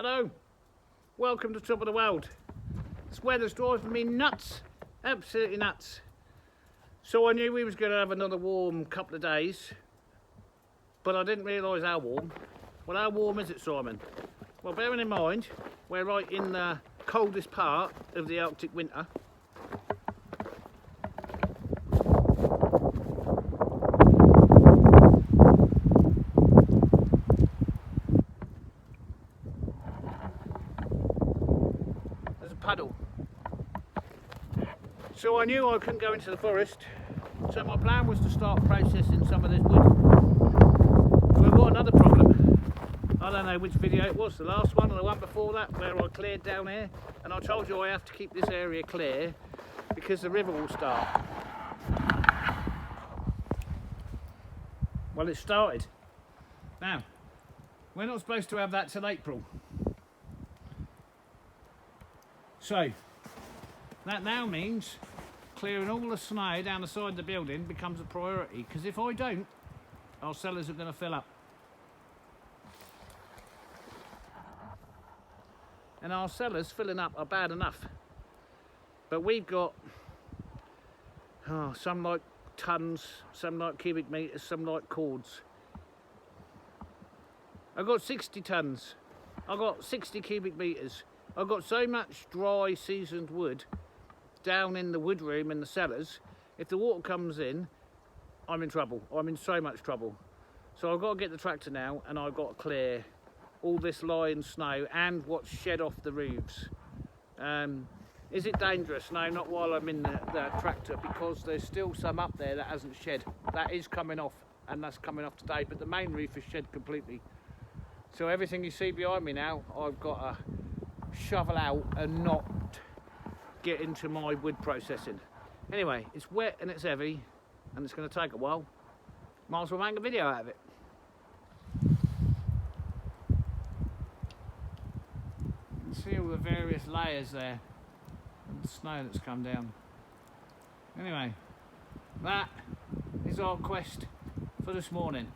Hello, welcome to Top of the World. This weather's driving me nuts, absolutely nuts. So I knew we was going to have another warm couple of days, but I didn't realise how warm. Well, how warm is it, Simon? Well, bearing in mind, we're right in the coldest part of the Arctic winter. Puddle. So I knew I couldn't go into the forest, so my plan was to start processing some of this wood. We've got another problem. I don't know which video it was, the last one or the one before that, where I cleared down here, and I told you I have to keep this area clear because the river will start. Well, it started. Now, we're not supposed to have that till April. So, that now means clearing all the snow down the side of the building becomes a priority, because if I don't, our cellars are going to fill up. And our cellars filling up are bad enough. But we've got some like tons, some like cubic meters, some like cords. I've got 60 tons. I've got 60 cubic meters. I've got so much dry seasoned wood down in the wood room in the cellars. If the water comes in, I'm in trouble. I'm in so much trouble. So I've got to get the tractor now, and I've got to clear all this lying snow and what's shed off the roofs. Is it dangerous? No, not while I'm in the tractor, because there's still some up there that hasn't shed. That is coming off, and that's coming off today, but the main roof is shed completely. So everything you see behind me now, I've got to shovel out and not get into my wood processing. Anyway, it's wet and it's heavy and it's going to take a while. Might as well make a video out of it. You can see all the various layers there and the snow that's come down. Anyway, that is our quest for this morning.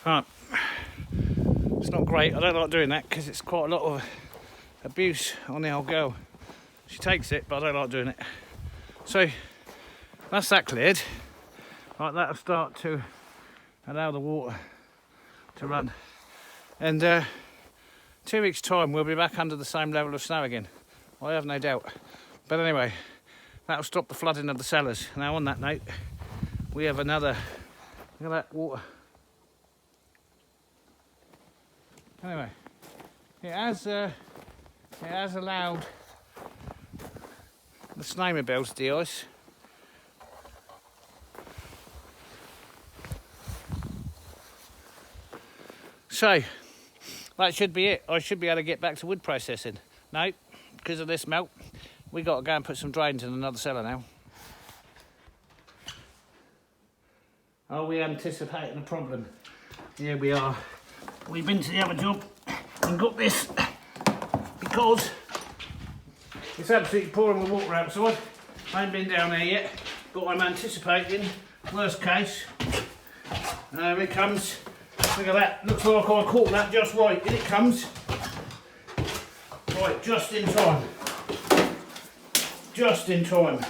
Right. It's not great. I don't like doing that because it's quite a lot of abuse on the old girl. She takes it, but I don't like doing it. So that's that cleared. Right, that'll start to allow the water to run. And 2 weeks' time we'll be back under the same level of snow again. I have no doubt. But anyway, that'll stop the flooding of the cellars. Now on that note, we have another, look at that water. Anyway, it has allowed the snowmobiles to de-ice. So that should be it. I should be able to get back to wood processing. No, because of this melt, we got to go and put some drains in another cellar now. Are we anticipating a problem? Here we are. We've been to the other job and got this because it's absolutely pouring with water outside. I ain't been down there yet, but I'm anticipating worst case. Here it comes. Look at that. Looks like I caught that just right. In it comes. Right, just in time. Just in time.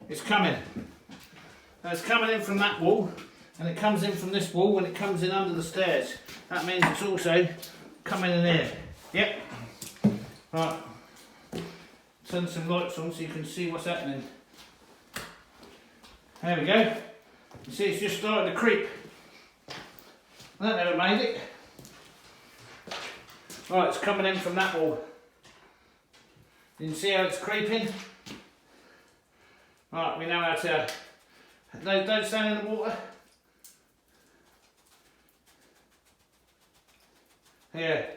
It's coming. Now it's coming in from that wall, and it comes in from this wall when it comes in under the stairs. That means it's also coming in here. Yep. Right. Turn some lights on so you can see what's happening. There we go. You see it's just starting to creep. That never made it. Right, it's coming in from that wall. You can see how it's creeping. Right, we know how to... Don't stand in the water. Here,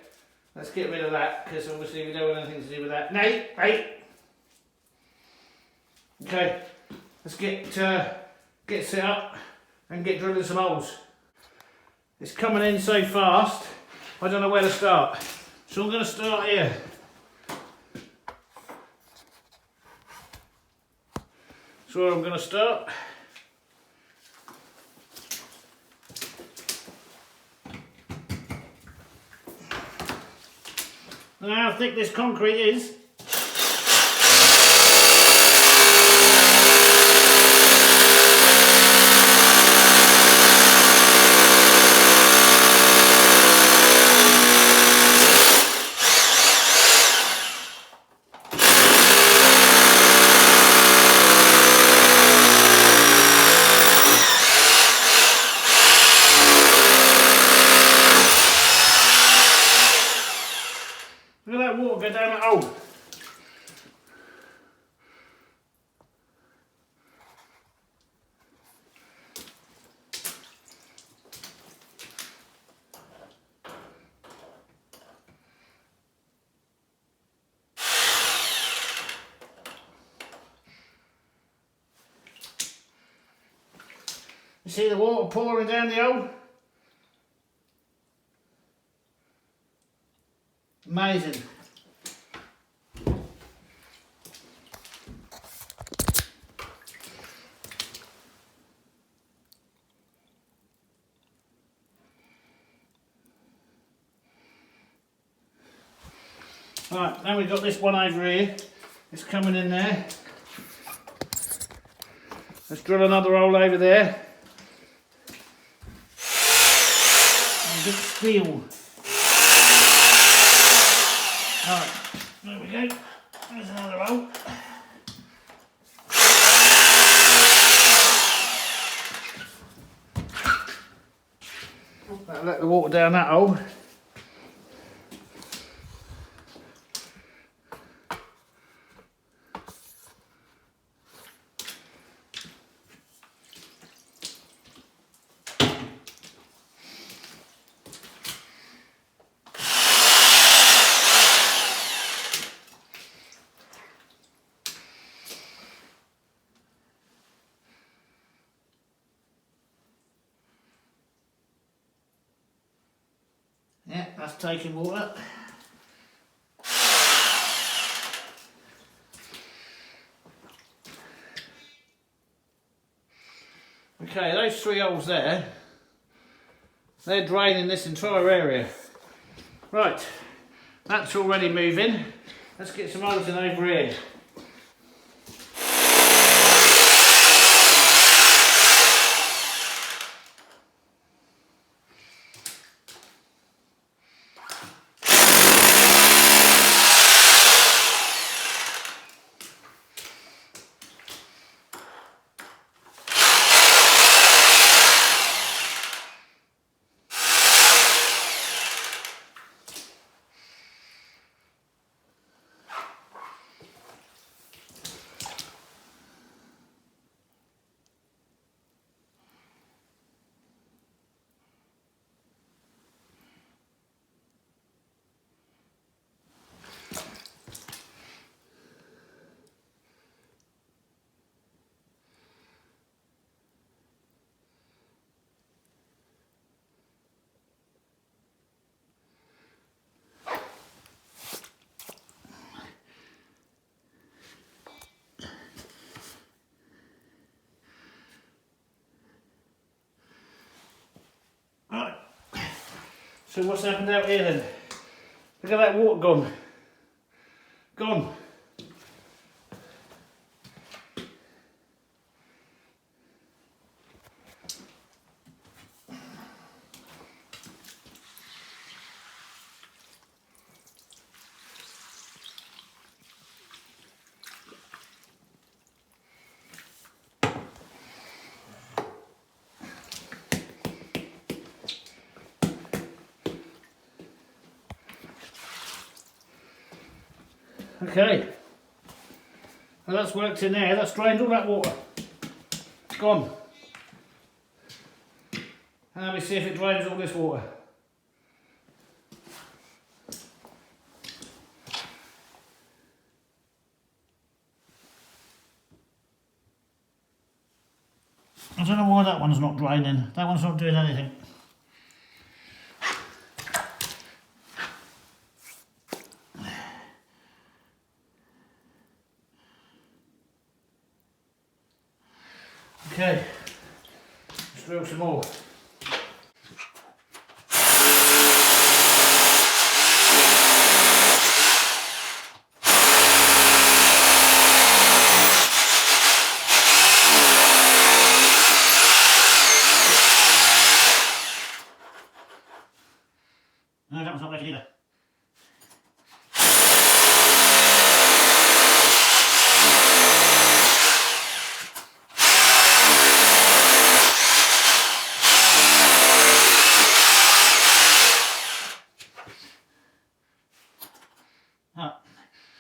let's get rid of that because obviously we don't want anything to do with that. Nate, wait. Okay, let's get set up and get drilling some holes. It's coming in so fast, I don't know where to start. So I'm going to start here. That's where I'm going to start. Now how thick this concrete is. Look at that water go down that hole. You see the water pouring down the hole? Amazing. Right, now we've got this one over here. It's coming in there. Let's drill another hole over there. And a bit of steel. Right, there we go. There's another hole. That'll let the water down that hole. Yeah, that's taking water. Okay, those 3 holes there, they're draining this entire area. Right, that's already moving. Let's get some holes in over here. Right, so what's happened out here then? Look at that water gone. Gone. Okay, well that's worked in there, that's drained all that water. It's gone. And let me see if it drains all this water. I don't know why that one's not draining, that one's not doing anything. Okay, let's drill some more. No, that one's not working either.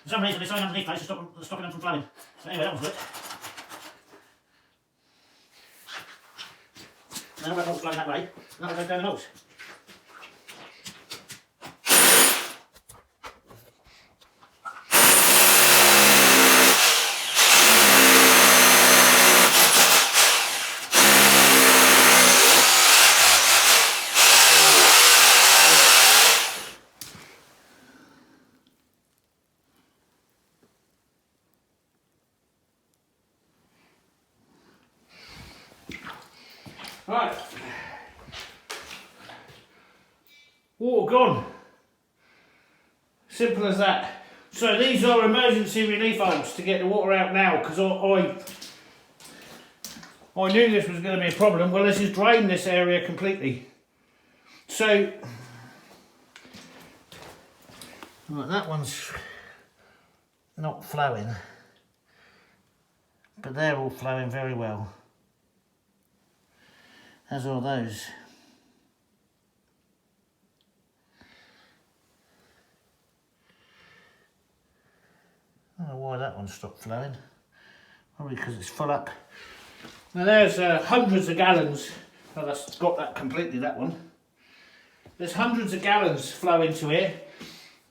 For some reason, they're sewing underneath those to stopping them from flowing. So anyway, that one's good. Now I've got holes flowing that way, and that'll go down the holes. Right, water gone, simple as that. So these are emergency relief holes to get the water out now, because I knew this was going to be a problem. Well, this has drained this area completely. So, right, that one's not flowing, but they're all flowing very well. As are those. I don't know why that one stopped flowing. Probably because it's full up. Now there's hundreds of gallons. Well, that's got that completely, that one. There's hundreds of gallons flow into here.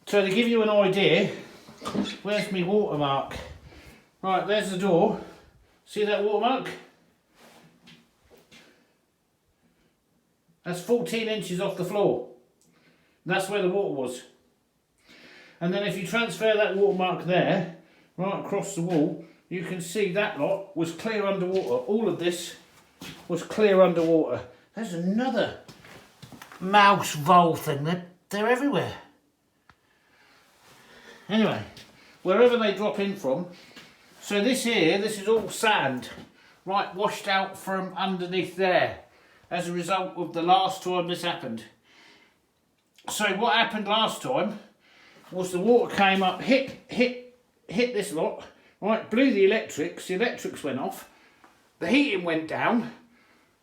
So to give you an idea, where's my watermark? Right, there's the door. See that watermark? That's 14 inches off the floor. That's where the water was. And then if you transfer that watermark there, right across the wall, you can see that lot was clear underwater. All of this was clear underwater. There's another mouse vole thing. They're everywhere. Anyway, wherever they drop in from. So this is all sand, right, washed out from underneath there as a result of the last time this happened. So what happened last time was the water came up, hit this lot, right, blew the electrics went off, the heating went down,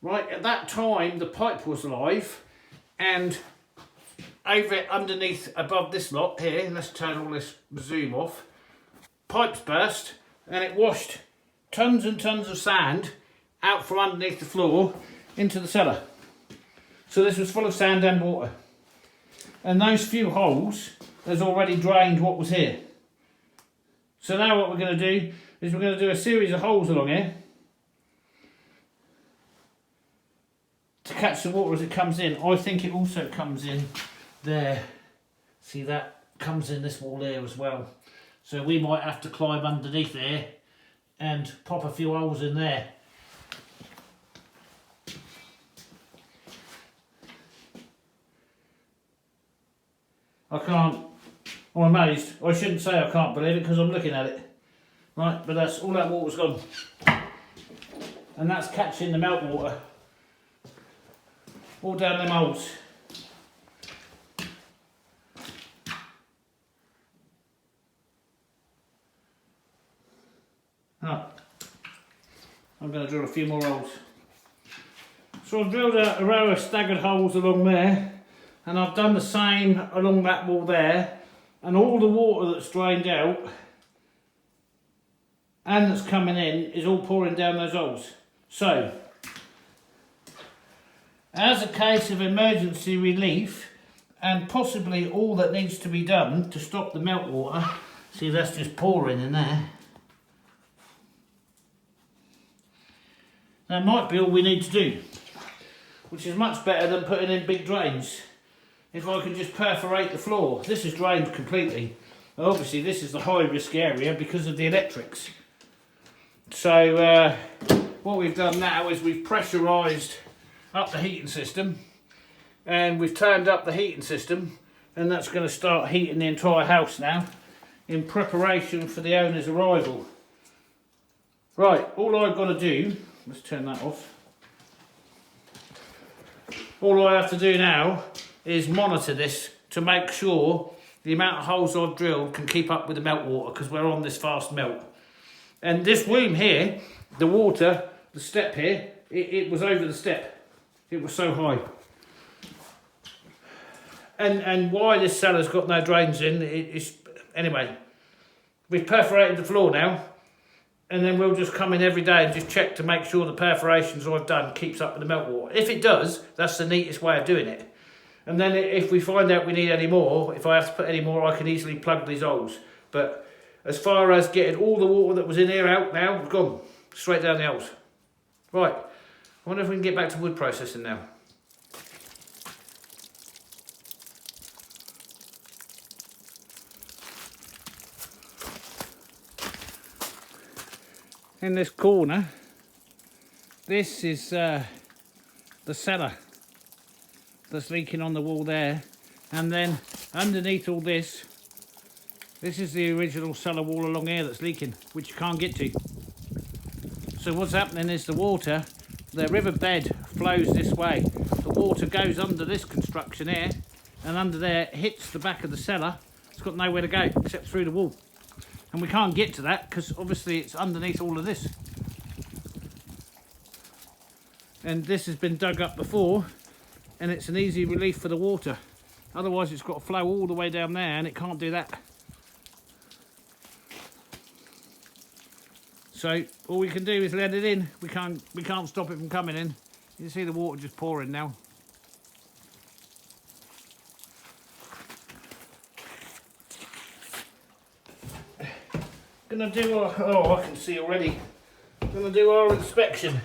right, at that time the pipe was live, and over underneath above this lot here, let's turn all this zoom off, pipes burst and it washed tons and tons of sand out from underneath the floor into the cellar. So this was full of sand and water. And those few holes has already drained what was here. So now what we're going to do is we're going to do a series of holes along here to catch the water as it comes in. I think it also comes in there. See, that comes in this wall there as well. So we might have to climb underneath there and pop a few holes in there. I'm amazed. I shouldn't say I can't believe it because I'm looking at it. Right, but that's all that water's gone. And that's catching the meltwater all down them holes. Right. I'm going to drill a few more holes. So I've drilled a row of staggered holes along there, and I've done the same along that wall there, and all the water that's drained out and that's coming in is all pouring down those holes. So, as a case of emergency relief, and possibly all that needs to be done to stop the meltwater, see, that's just pouring in there. That might be all we need to do, which is much better than putting in big drains. If I can just perforate the floor. This is drained completely. Obviously this is the high risk area because of the electrics. So what we've done now is we've pressurised up the heating system, and we've turned up the heating system, and that's going to start heating the entire house now in preparation for the owner's arrival. Right, all I've got to do, let's turn that off. All I have to do now is monitor this to make sure the amount of holes I've drilled can keep up with the meltwater, because we're on this fast melt. And this room here, the water, the step here, it was over the step. It was so high. And why this cellar's got no drains in, anyway, we've perforated the floor now, and then we'll just come in every day and just check to make sure the perforations I've done keeps up with the meltwater. If it does, that's the neatest way of doing it. And then if we find out we need any more, if I have to put any more, I can easily plug these holes. But as far as getting all the water that was in here out now, it's gone straight down the holes. Right, I wonder if we can get back to wood processing now. In this corner, this is the cellar that's leaking on the wall there, and then underneath all this, this is the original cellar wall along here that's leaking, which you can't get to. So what's happening is the water, the river bed flows this way. The water goes under this construction here, and under there hits the back of the cellar. It's got nowhere to go except through the wall. And we can't get to that because obviously it's underneath all of this. And this has been dug up before, and it's an easy relief for the water. Otherwise it's got to flow all the way down there, and it can't do that. So all we can do is let it in. We can't stop it from coming in. You can see the water just pouring now. Gonna do our, oh, I can see already. Gonna do our inspection.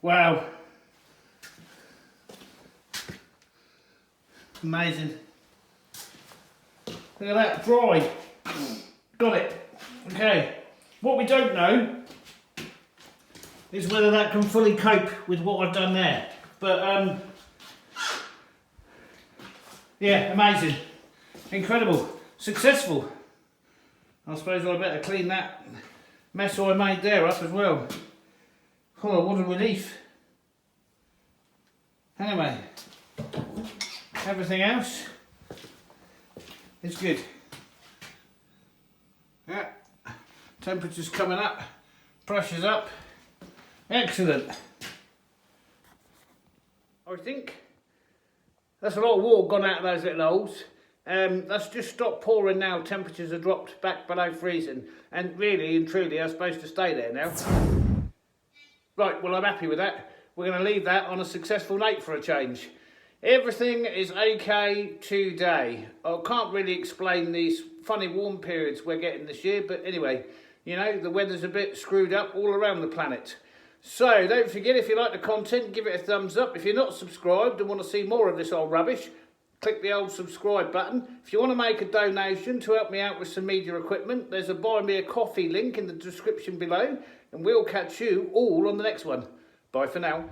Wow. Amazing. Look at that, dry. Got it. Okay. What we don't know is whether that can fully cope with what I've done there. But yeah, amazing. Incredible. Successful. I suppose I better clean that mess I made there up as well. Oh, what a relief. Anyway, everything else is good. Yeah, temperature's coming up, pressure's up. Excellent. I think that's a lot of water gone out of those little holes. That's just stopped pouring now. Temperatures have dropped back below freezing, and really and truly are supposed to stay there now. Right, well I'm happy with that. We're going to leave that on a successful note for a change. Everything is okay today. I can't really explain these funny warm periods we're getting this year, but anyway, you know, the weather's a bit screwed up all around the planet. So don't forget, if you like the content, give it a thumbs up. If you're not subscribed and want to see more of this old rubbish, click the old subscribe button. If you want to make a donation to help me out with some media equipment, there's a buy me a coffee link in the description below, and we'll catch you all on the next one. Bye for now.